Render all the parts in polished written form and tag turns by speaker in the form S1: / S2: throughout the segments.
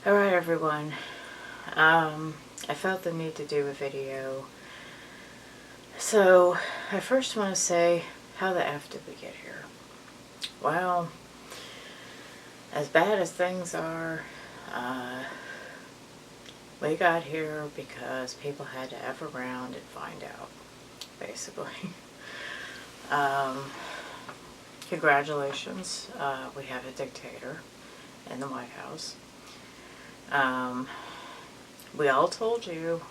S1: Alright everyone, I felt the need to do a video. So, I first want to say, how the F did we get here? Well, as bad as things are, we got here because people had to F around and find out, basically. Congratulations, we have a dictator in the White House. We all told you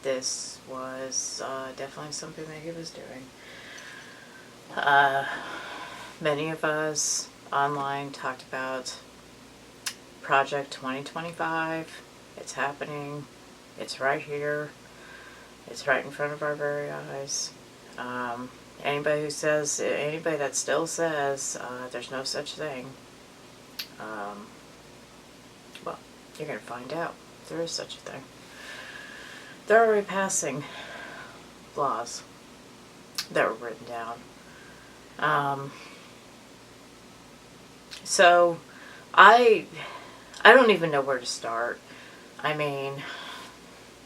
S1: this was definitely something that he was doing. Many of us online talked about Project 2025. It's happening. It's right here. It's right in front of our very eyes. Anybody that still says there's no such thing, well, you're going to find out. There is such a thing. They're already passing laws that were written down. So I don't even know where to start. I mean,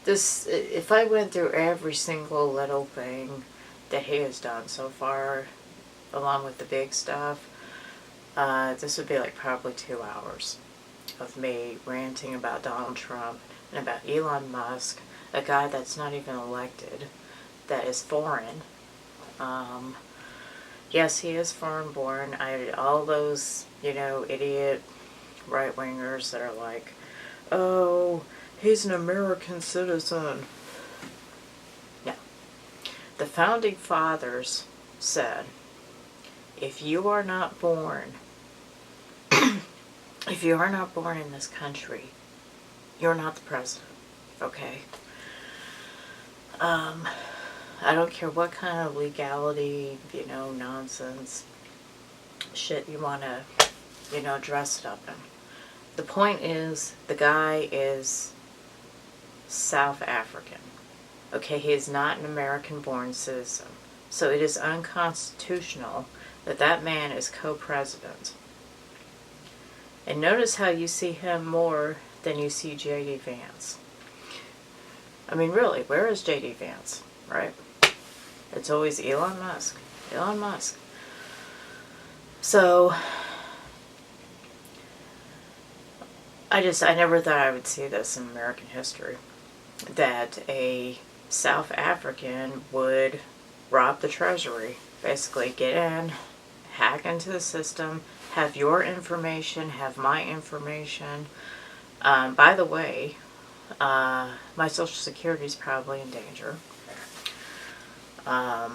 S1: if I went through every single little thing that he has done so far, along with the big stuff, this would be like probably 2 hours of me ranting about Donald Trump and about Elon Musk, a guy that's not even elected, that is foreign. Yes, he is foreign-born. All those, idiot right-wingers that are like, oh, he's an American citizen. No. The Founding Fathers said, if you are not born in this country, you're not the president, okay? I don't care what kind of legality, nonsense shit you want to, dress it up in. The point is, the guy is South African, okay? He is not an American-born citizen. So it is unconstitutional that that man is co-president. And notice how you see him more than you see J.D. Vance. I mean, really, where is J.D. Vance, right? It's always Elon Musk. Elon Musk. So, I never thought I would see this in American history. That a South African would rob the Treasury. Basically, get in, hack into the system, have your information, have my information. By the way, my Social Security is probably in danger. I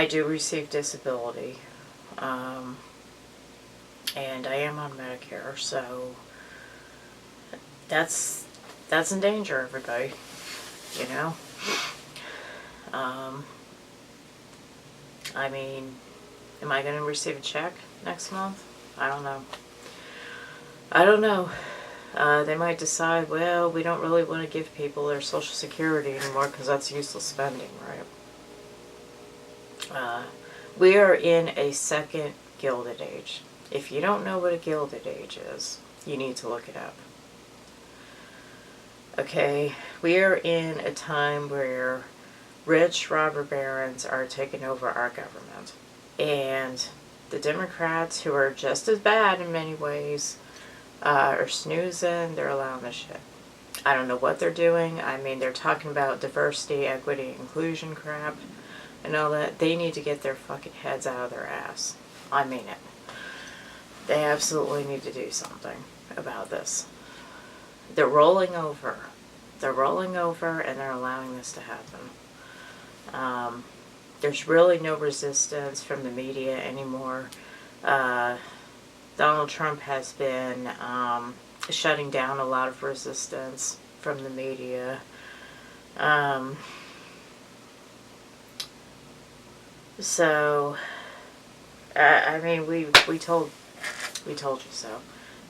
S1: do receive disability, and I am on Medicare, so that's in danger, everybody, I mean, am I going to receive a check next month? I don't know. They might decide, well, we don't really want to give people their Social Security anymore because that's useless spending, right? We are in a second Gilded Age. If you don't know what a Gilded Age is, you need to look it up. Okay, we are in a time where rich robber barons are taking over our government. And the Democrats, who are just as bad in many ways, are snoozing. They're allowing this shit. I don't know what they're doing. I mean, they're talking about diversity, equity, inclusion crap and all that. They need to get their fucking heads out of their ass. I mean it. They absolutely need to do something about this. They're rolling over. They're rolling over and they're allowing this to happen. There's really no resistance from the media anymore. Donald Trump has been shutting down a lot of resistance from the media. So, I mean, we told you so.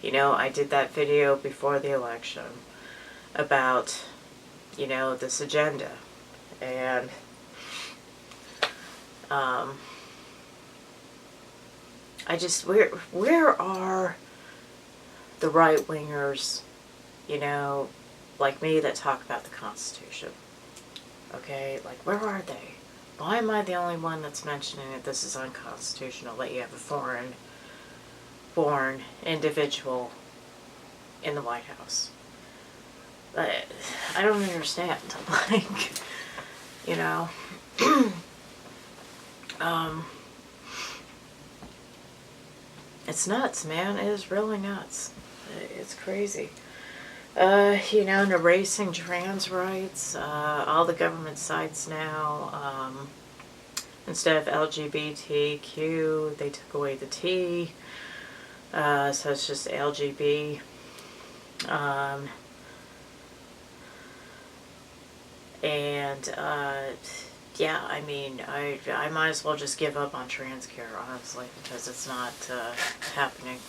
S1: I did that video before the election about, this agenda. And where are the right-wingers, like me, that talk about the Constitution? Okay, like, where are they? Why am I the only one that's mentioning that this is unconstitutional, that you have a foreign-born individual in the White House? I don't understand. Like, it's nuts, man. It is really nuts. It's crazy. And erasing trans rights, all the government sites now, instead of LGBTQ, they took away the T, so it's just LGB. Yeah, I mean, I might as well just give up on trans care, honestly, because it's not happening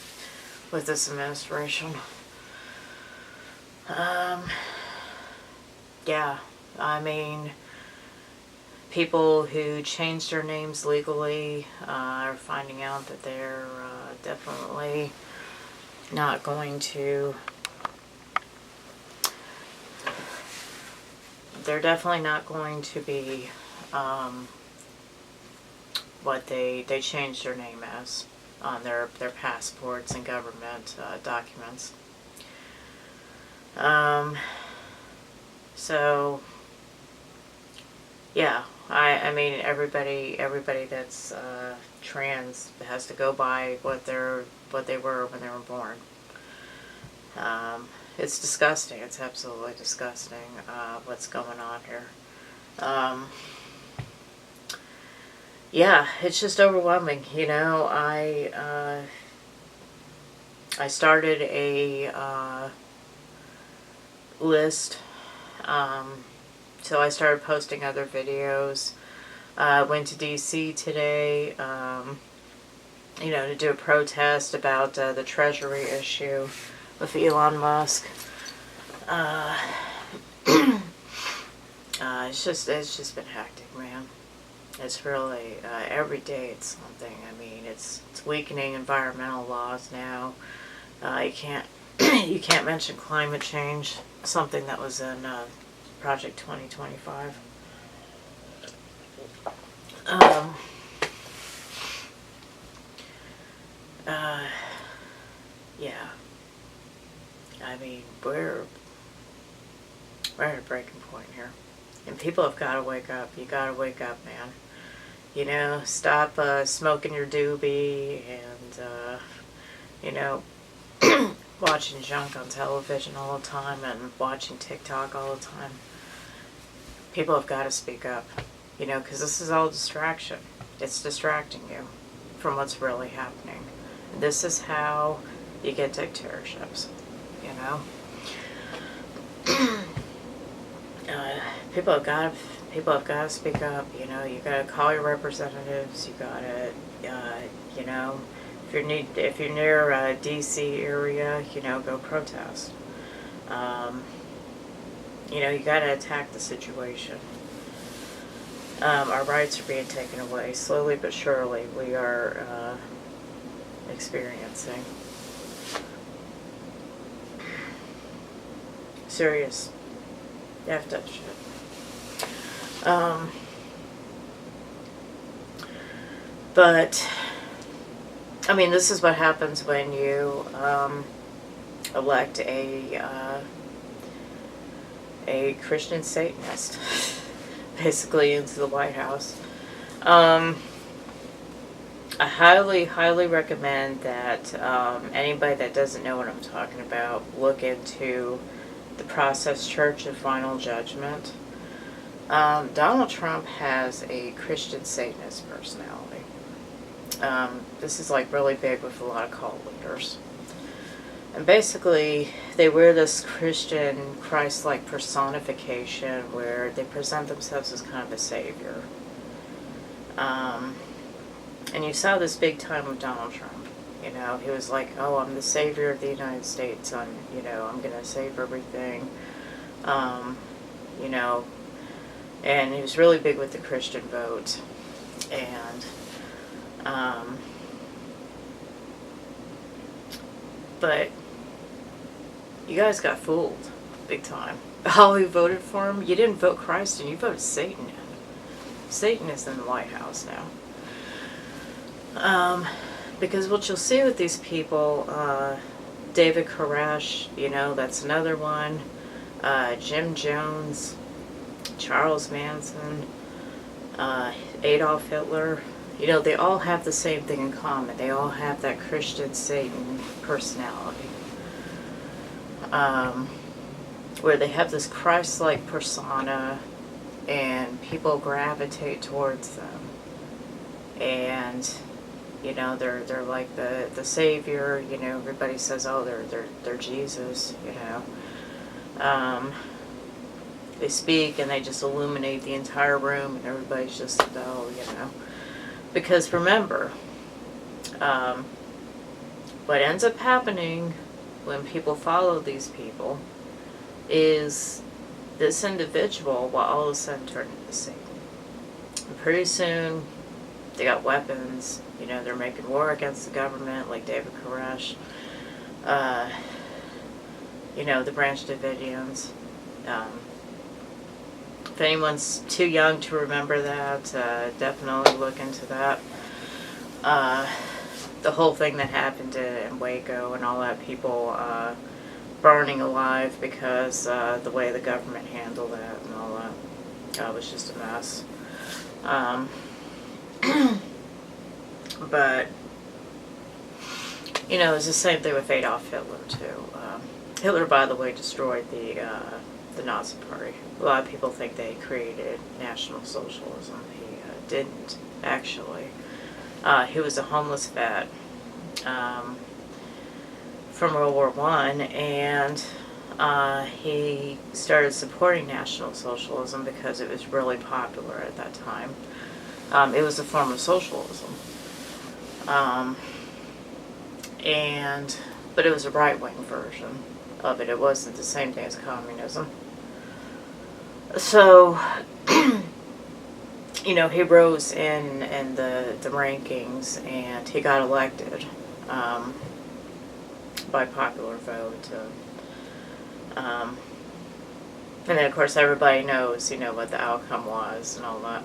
S1: with this administration. Yeah, I mean, people who changed their names legally are finding out that they're definitely not going to... They're definitely not going to be what they changed their name as on their passports and government documents. So yeah, I mean, everybody that's trans has to go by what they were when they were born. It's disgusting. It's absolutely disgusting what's going on here. Yeah, it's just overwhelming. I started a list. So I started posting other videos. Went to DC today, to do a protest about the Treasury issue with Elon Musk. It's just been hectic, man. It's really every day it's something. I mean, it's weakening environmental laws now. You can't mention climate change, something that was in Project 2025. Yeah. I mean, we're at a breaking point here. And people have got to wake up. You got to wake up, man. Stop smoking your doobie and, watching junk on television all the time and watching TikTok all the time. People have got to speak up, because this is all distraction. It's distracting you from what's really happening. This is how you get dictatorships, People have got to speak up. You got to call your representatives. You got to, if you're near a DC area, go protest. You got to attack the situation. Our rights are being taken away slowly but surely. We are experiencing serious effed up shit. But I mean, this is what happens when you elect a Christian Satanist basically into the White House. I highly recommend that anybody that doesn't know what I'm talking about look into the Process Church of Final Judgment. Donald Trump has a Christian Satanist personality. This is like really big with a lot of cult leaders. And basically, they wear this Christian Christ-like personification where they present themselves as kind of a savior. And you saw this big time with Donald Trump. He was like, oh, I'm the savior of the United States. I'm going to save everything. And he was really big with the Christian vote. And But you guys got fooled big time. All who voted for him, you didn't vote Christ in, you voted Satan in. Satan is in the White House now. Because what you'll see with these people, David Koresh, that's another one. Jim Jones, Charles Manson, Adolf Hitler. They all have the same thing in common. They all have that Christian Satan personality. Where they have this Christ-like persona and people gravitate towards them. And, they're like the savior, everybody says, oh, they're Jesus, They speak and they just illuminate the entire room and everybody's just, Because remember, what ends up happening when people follow these people is this individual will all of a sudden turn into Satan. And pretty soon, they got weapons, they're making war against the government, like David Koresh, the Branch Davidians. If anyone's too young to remember that, definitely look into that. The whole thing that happened in Waco and all that, people burning alive because the way the government handled it and all that. It was just a mess. But, it's the same thing with Adolf Hitler, too. Hitler, by the way, destroyed the Nazi Party. A lot of people think they created National Socialism. He didn't, actually. He was a homeless vet from World War I, and he started supporting National Socialism because it was really popular at that time. It was a form of socialism. But it was a right-wing version of it. It wasn't the same thing as communism. So, he rose in the rankings and he got elected by popular vote. And then, of course, everybody knows, what the outcome was and all that.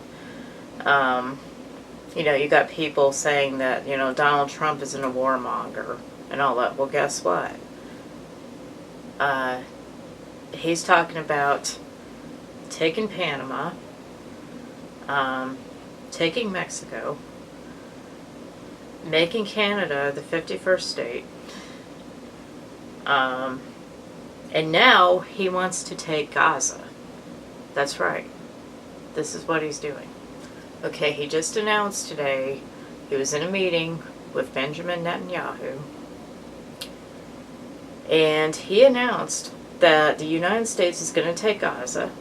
S1: You got people saying that, Donald Trump isn't a warmonger and all that. Well, guess what? He's talking about taking Panama, taking Mexico, making Canada the 51st state, and now he wants to take Gaza. That's right. This is what he's doing. Okay, he just announced today, he was in a meeting with Benjamin Netanyahu, and he announced that the United States is going to take Gaza,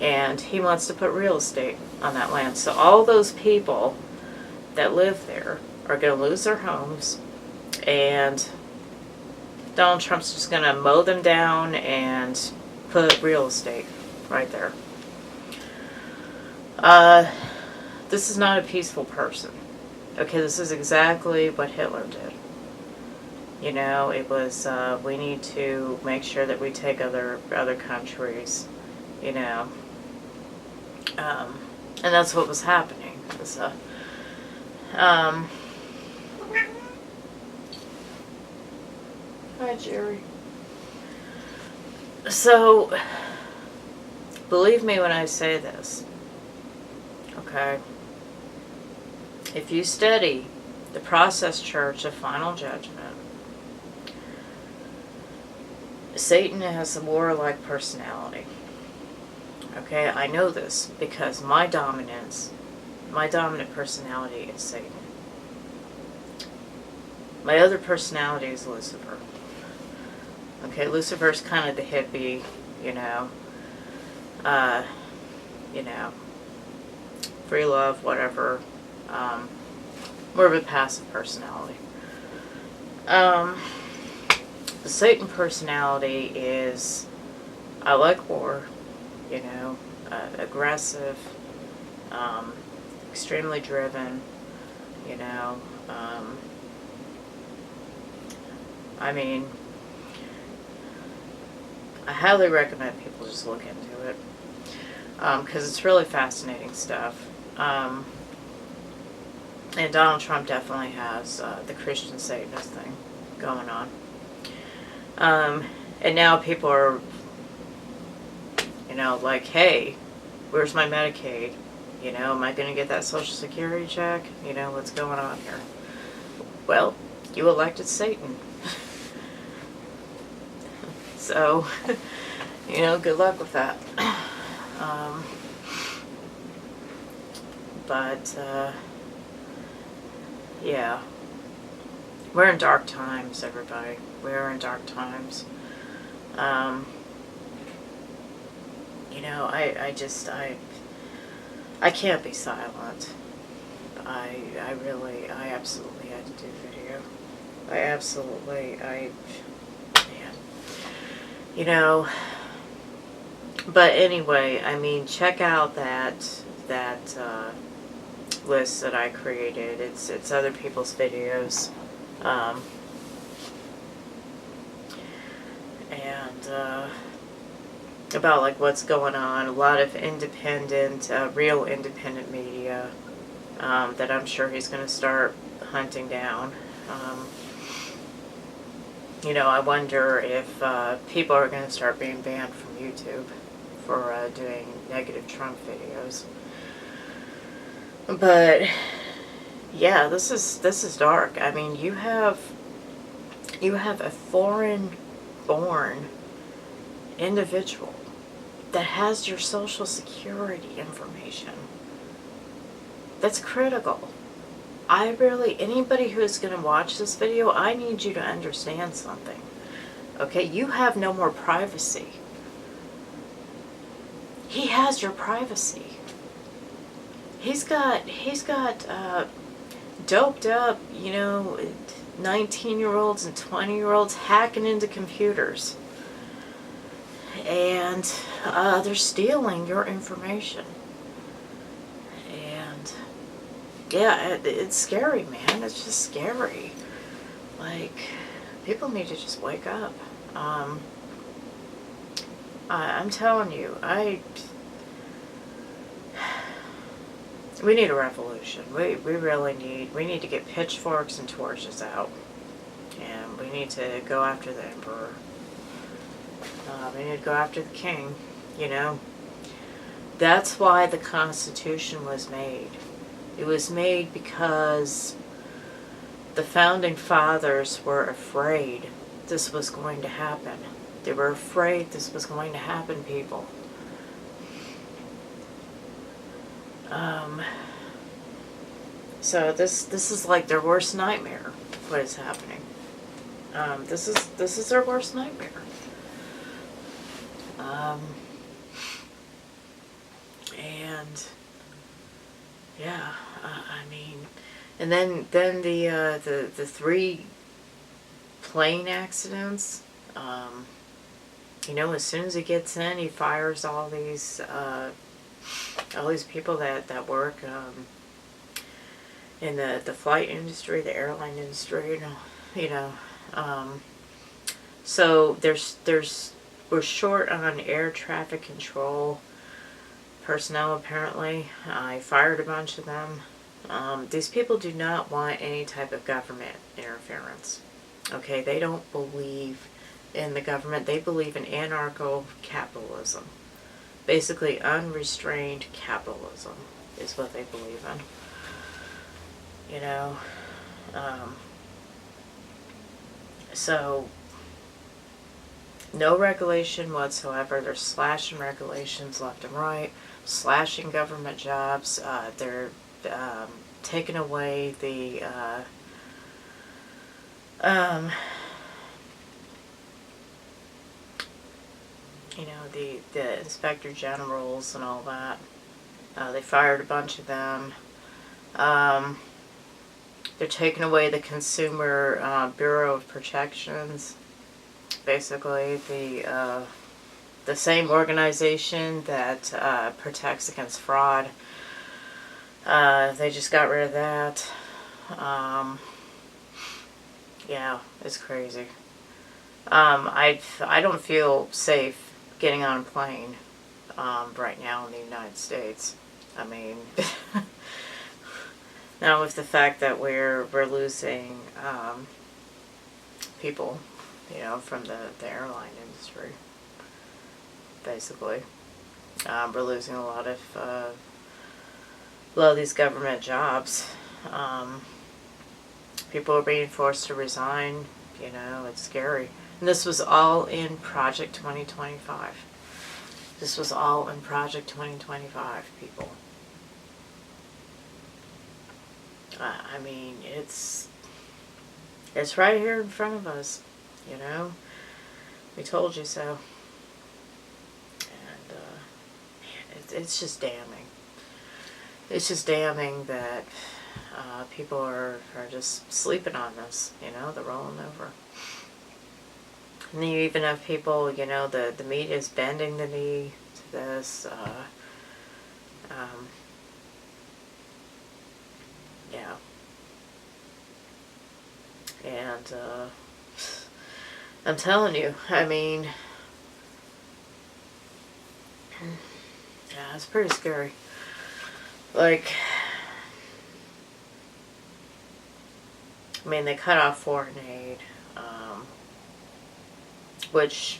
S1: and he wants to put real estate on that land. So all those people that live there are going to lose their homes, and Donald Trump's just going to mow them down and put real estate right there. This is not a peaceful person. Okay, this is exactly what Hitler did. It was, we need to make sure that we take other countries, and that's what was happening. So, hi, Jerry. So, believe me when I say this, okay? If you study the Process Church of Final Judgment, Satan has a warlike personality. Okay, I know this because my dominant personality is Satan. My other personality is Lucifer. Okay, Lucifer's kind of the hippie, free love, whatever. More of a passive personality. The Satan personality is, I like war, aggressive, extremely driven, I mean, I highly recommend people just look into it. Because it's really fascinating stuff. And Donald Trump definitely has the Christian Satanist thing going on. And now people are, like, hey, where's my Medicaid? Am I going to get that Social Security check? What's going on here? Well, you elected Satan. So, good luck with that. But, yeah. We're in dark times, everybody. We're in dark times. I can't be silent. I absolutely had to do video. Man. But anyway, I mean, check out that list that I created. It's other people's videos. And about like what's going on. A lot of independent, real independent media that I'm sure he's going to start hunting down. I wonder if people are going to start being banned from YouTube for doing negative Trump videos. But yeah, this is dark. I mean, you have a foreign-born individual that has your Social Security information. That's critical. Anybody who's going to watch this video, I need you to understand something. Okay, you have no more privacy. He has your privacy. He's got doped up, 19-year-olds and 20-year-olds hacking into computers. And they're stealing your information. And yeah, it's scary, man. It's just scary. Like, people need to just wake up. I'm telling you, we need a revolution. We really need to get pitchforks and torches out. And we need to go after the emperor. We need to go after the king, That's why the Constitution was made. It was made because the Founding Fathers were afraid this was going to happen. They were afraid this was going to happen, people. So this is like their worst nightmare, what is happening. This is their worst nightmare. And yeah, I mean, and then the 3 plane accidents. As soon as he gets in, he fires all these people that work in the flight industry, the airline industry. So we're short on air traffic control personnel, apparently. I fired a bunch of them. These people do not want any type of government interference. Okay, they don't believe in the government. They believe in anarcho-capitalism. Basically, unrestrained capitalism is what they believe in. So no regulation whatsoever. They're slashing regulations left and right, slashing government jobs. They're taking away the the inspector generals and all that. They fired a bunch of them. They're taking away the Consumer Bureau of Protections. Basically, the same organization that protects against fraud. They just got rid of that. Yeah, it's crazy. I don't feel safe getting on a plane right now in the United States. I mean, now with the fact that we're losing people, from the airline industry, basically. We're losing a lot of these government jobs. People are being forced to resign. It's scary. And this was all in Project 2025. This was all in Project 2025, people. I mean, it's right here in front of us, We told you so. And, man, it's just damning. It's just damning that people are just sleeping on this, they're rolling over. And then you even have people, the media is bending the knee to this. Yeah. And I'm telling you, I mean, yeah, it's pretty scary. Like, I mean, they cut off foreign aid, which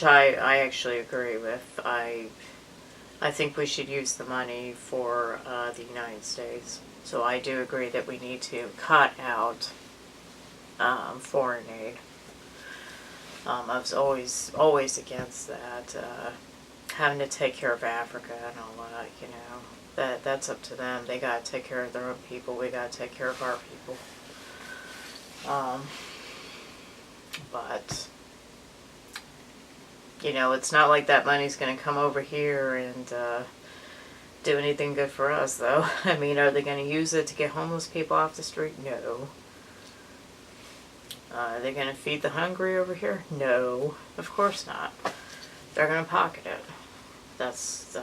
S1: I actually agree with. I think we should use the money for the United States. So I do agree that we need to cut out foreign aid. I was always against that. Having to take care of Africa and all that, that's up to them. They got to take care of their own people. We got to take care of our people. But it's not like that money's going to come over here and do anything good for us, though. I mean, are they going to use it to get homeless people off the street? No. Are they going to feed the hungry over here? No, of course not. They're going to pocket it. That's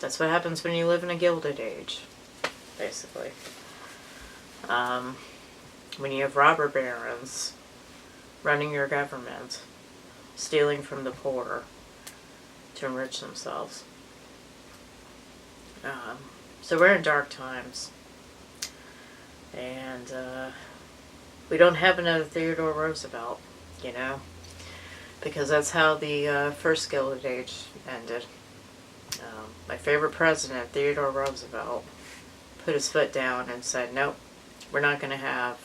S1: what happens when you live in a Gilded Age, basically. When you have robber barons running your government, stealing from the poor to enrich themselves. So we're in dark times. And we don't have another Theodore Roosevelt, because that's how the first Gilded Age ended. My favorite president, Theodore Roosevelt, put his foot down and said, nope, we're not going to have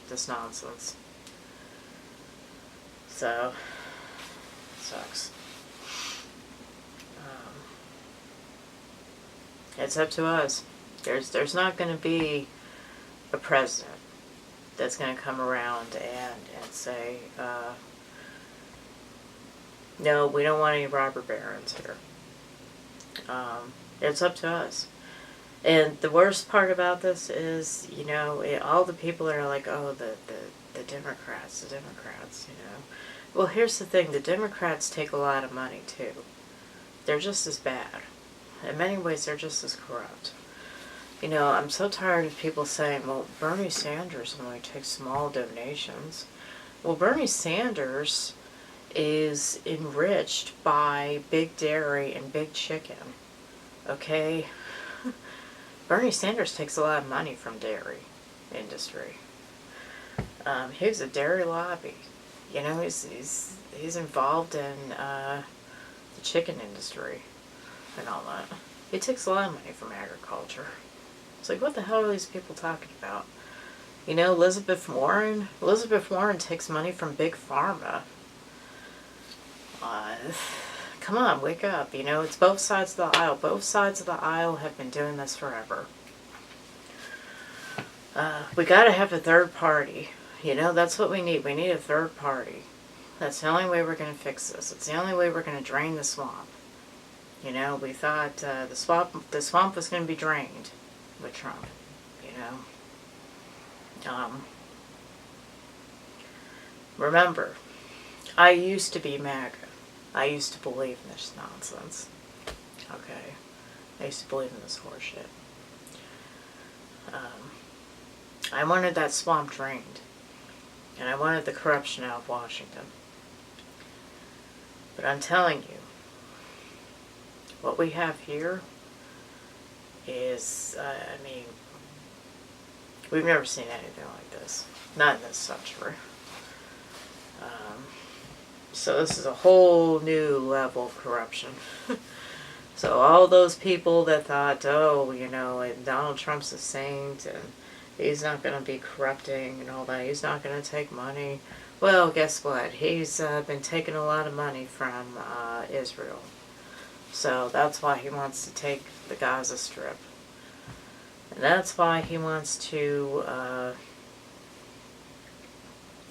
S1: this nonsense. So, it sucks. It's up to us. There's not going to be a president that's going to come around and say, no, we don't want any robber barons here. It's up to us. And the worst part about this is, all the people that are like, oh, the Democrats, Well, here's the thing. The Democrats take a lot of money, too. They're just as bad. In many ways, they're just as corrupt. I'm so tired of people saying, well, Bernie Sanders only takes small donations. Well, Bernie Sanders is enriched by big dairy and big chicken. Okay? Bernie Sanders takes a lot of money from dairy industry. He's a dairy lobby. He's involved in the chicken industry and all that. He takes a lot of money from agriculture. It's like, what the hell are these people talking about? Elizabeth Warren takes money from Big Pharma. Come on, wake up. It's both sides of the aisle. Both sides of the aisle have been doing this forever. We gotta have a third party. That's what we need. We need a third party. That's the only way we're gonna fix this. It's the only way we're gonna drain the swamp. We thought the swamp was gonna be drained with Trump. Remember, I used to be MAGA. I used to believe in this nonsense. Okay. I used to believe in this horseshit. I wanted that swamp drained. And I wanted the corruption out of Washington. But I'm telling you, what we have here is, I mean, we've never seen anything like this. Not in this century. So this is a whole new level of corruption. So all those people that thought, oh, you know, Donald Trump's a saint and he's not going to be corrupting and all that, he's not going to take money. Well, guess what? He's been taking a lot of money from Israel. So that's why he wants to take the Gaza Strip. And that's why he wants to,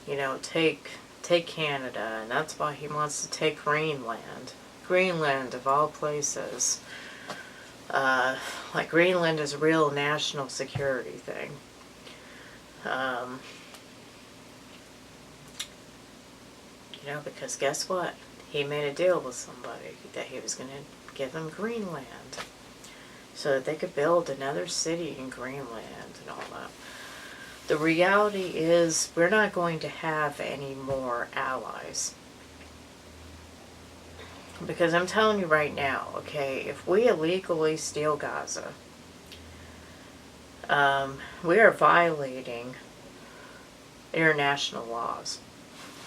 S1: you know, take Canada. And that's why he wants to take Greenland. Greenland, of all places. Like, Greenland is a real national security thing. You know, because guess what? He made a deal with somebody that he was going to give them Greenland so that they could build another city in Greenland and all that. The reality is we're not going to have any more allies. Because I'm telling you right now, okay, if we illegally steal Gaza, we are violating international laws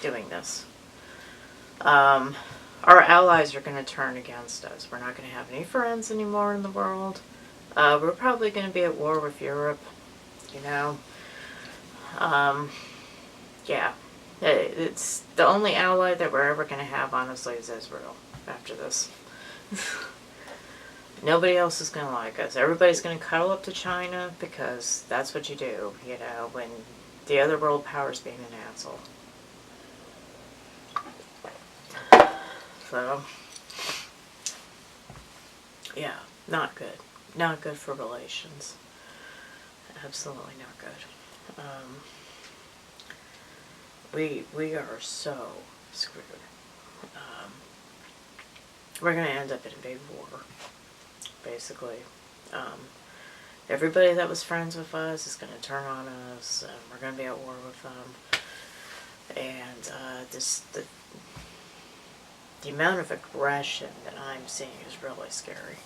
S1: doing this. Our allies are going to turn against us. We're not going to have any friends anymore in the world. We're probably going to be at war with Europe, you know. Yeah. It's the only ally that we're ever going to have, honestly, is Israel after this. Nobody else is going to like us. Everybody's going to cuddle up to China because that's what you do, you know, when the other world power's being an asshole. So, yeah, not good. Not good for relations. Absolutely not good. We are so screwed. We're going to end up in a big war, basically. Everybody that was friends with us is going to turn on us, and we're going to be at war with them. And the amount of aggression that I'm seeing is really scary,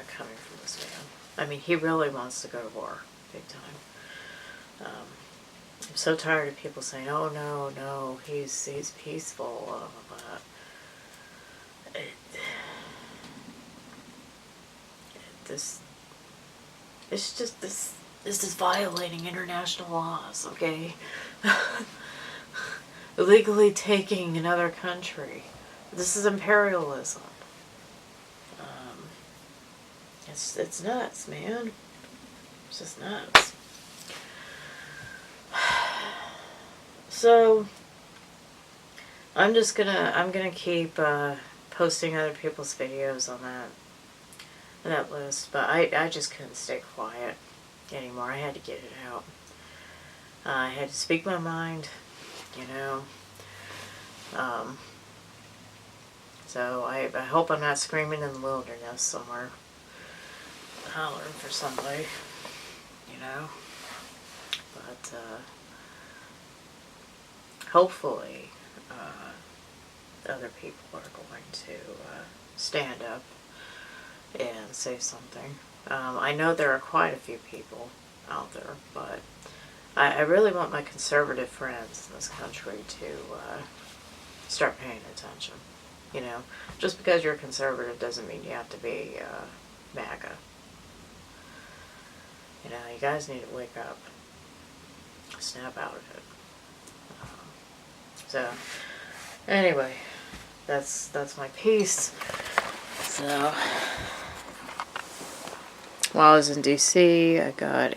S1: coming from this man. I mean, he really wants to go to war, big time. I'm so tired of people saying, "Oh no, he's peaceful." This is violating international laws, okay? Illegally taking another country. This is imperialism. It's nuts, man. It's just nuts. So I'm gonna keep posting other people's videos on that list, but I just couldn't stay quiet anymore. I had to get it out. I had to speak my mind, you know. So I hope I'm not screaming in the wilderness somewhere, hollering for somebody, you know. But hopefully other people are going to stand up and say something. I know there are quite a few people out there, but I really want my conservative friends in this country to start paying attention. You know, just because you're conservative doesn't mean you have to be MAGA. You know, you guys need to wake up, snap out of it. So, anyway, that's my piece. So, while I was in DC, I got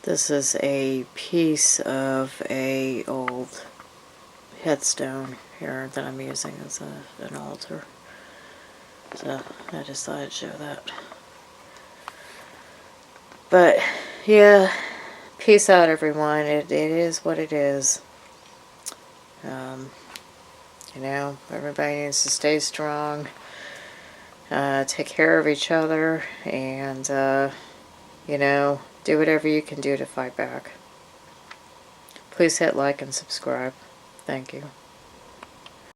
S1: this is a piece of a old headstone here that I'm using as an altar. So, I just thought I'd show that. But, yeah, peace out, everyone. It is what it is. You know, everybody needs to stay strong, take care of each other, and, you know, do whatever you can do to fight back. Please hit like and subscribe. Thank you.